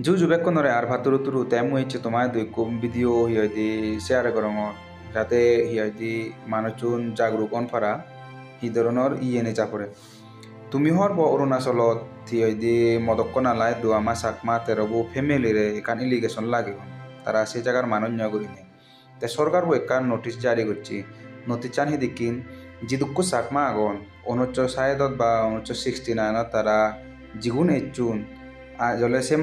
Juju bekkonore ar turu temu hicce tomai duikum video hiyadi share korongo jate hiyadi manuchun jagrukon para hi doronor iyene japore. Tumi horbo Arunachalot hiyadi modokko nalai duama sakma terobu family re ekan irrigation lage tara se jagar manuch nyagurini. Te sorkar bo ekkan notice jari করছি notice chan hidikin jidukku sakma agon 1960 ba 1969 তারা jigun echun jole se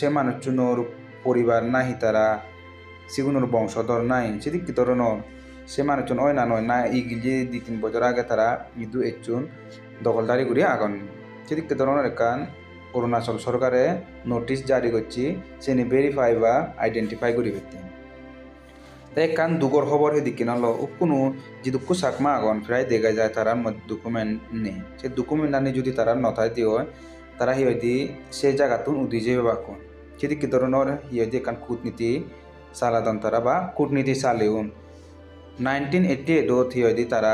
manuchunor poribar nahi tara sigunor bংশধর নাই সেদিক ধরনের সে মানুষজন ওই না নয় না ইগিলি 2-3 বছর আগে তারা ইদু echun দখলদারি করি আগুন সেদিক ধরনের একান অরুণাচল সরকারে নোটিশ জারি করছি সেনি ভেরিফাই বা আইডেন্টিফাই করি ফেলতে তাই কান দুগর খবর হেদিকে নালো কোনো যিদুকু সাকমা আগুন প্রায় দেখা যায় তারার মধ্যে ডকুমেন্ট নেই সে ডকুমেন্ট আনি যদি তারা নথায় দিয়ে হয় তারা হিয়দি সে জায়গাতুন উদি যাবে বাকুন সেদিকে ধরনের হিয়দি কান কূটনীতি সালাদন তারা বা কূটনীতি চালেউন 1988 হিয়দি তারা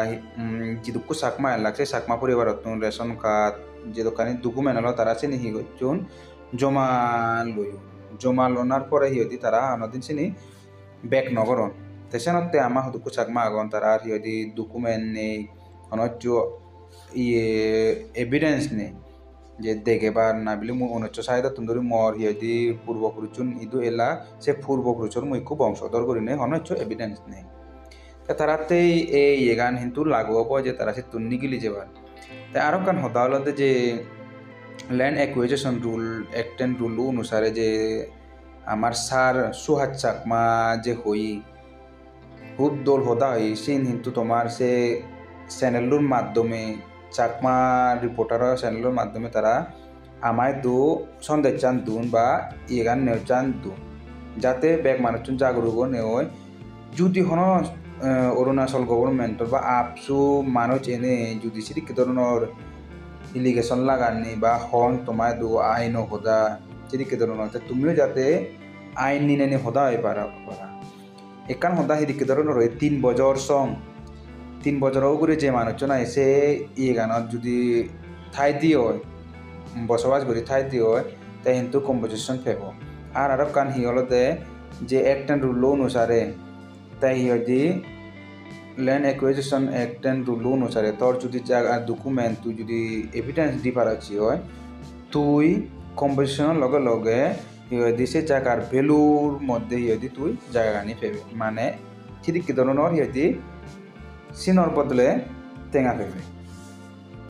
যিদুকু সাকমা লাগছে সাকমা পরিবারত রেশন কার্ড যে দোকানে ডকুমেন্ট হলো তারা চিনি হি গচ্ছুন জমা লোনার পরে হিয়দি তারা আনদিন চিনি ব্যাক নগরন তেসেনতে আমা হুদুকু সাকমা আগন তারা হিয়দি ডকুমেন্ট নেই অনজ্য ইয়ে এভিডেন্স নেই যে দেখে বা না বিলি মু 1960 তুন্দরি মর হিয়দি পূর্বপুরুষুন ইদু এলা সে পূর্বপুরুষর মুইকু বংশধর করি নেই অনজ্য এভিডেন্স নেই তারাতেই এই এগান কিন্তু লাগু হব যে তারা সে তুন্নি গিলি যাবার তাই আরো কান হতা হলো যে land acquisition rule act and rule অনুসারে যে আমার সার সুহাত চাকমা যে হই খুব দোল হতা হই সিন কিন্তু তোমার সে চ্যানেলগুলোর মাধ্যমে চাকমা রিপোর্টার চ্যানেলের মাধ্যমে তারা আমায় সন্দেহ চান দুন বা এগান নেও চান দুন যাতে ব্যাগ মানুষজন জাগরুক নেওয় যদি হন অরুণাচল গভর্নমেন্টর বা আপসু মানুষ এনে যদি সেদিক ধরনের ইলিগেশন লাগাননি বা হন তোমায় আইন হদা সেদিক ধরনের তুমিও যাতে আইন নিনে হদা হয়ে পারা একান হদা সেদিক ধরনের 3 বছর 3 বছরও করে যে মানুষজন এসে গানত যদি ঠাই দিয়ে হয় বসবাস করি ঠাই দিয়ে হয় তাই কিন্তু কম্পোজিশন ফেব আর কান হি হলতে যে অ্যাক্ট এন্ড রুল অনুসারে তাই হিয়দি land acquisition act and rule অনুসারে তোর যদি জায়গা ডকুমেন্ট তুই যদি এভিডেন্স দি পারাচ্ছি হয় তুই কম্পোজিশনের লগে লগে হিয়দি সে জায়গার ভ্যালুর মধ্যে হিয়দি তুই জায়গা আনি ফেবে মানে সেদিক ধরনের হিয়দি সিনর বদলে টেঙা ফেবে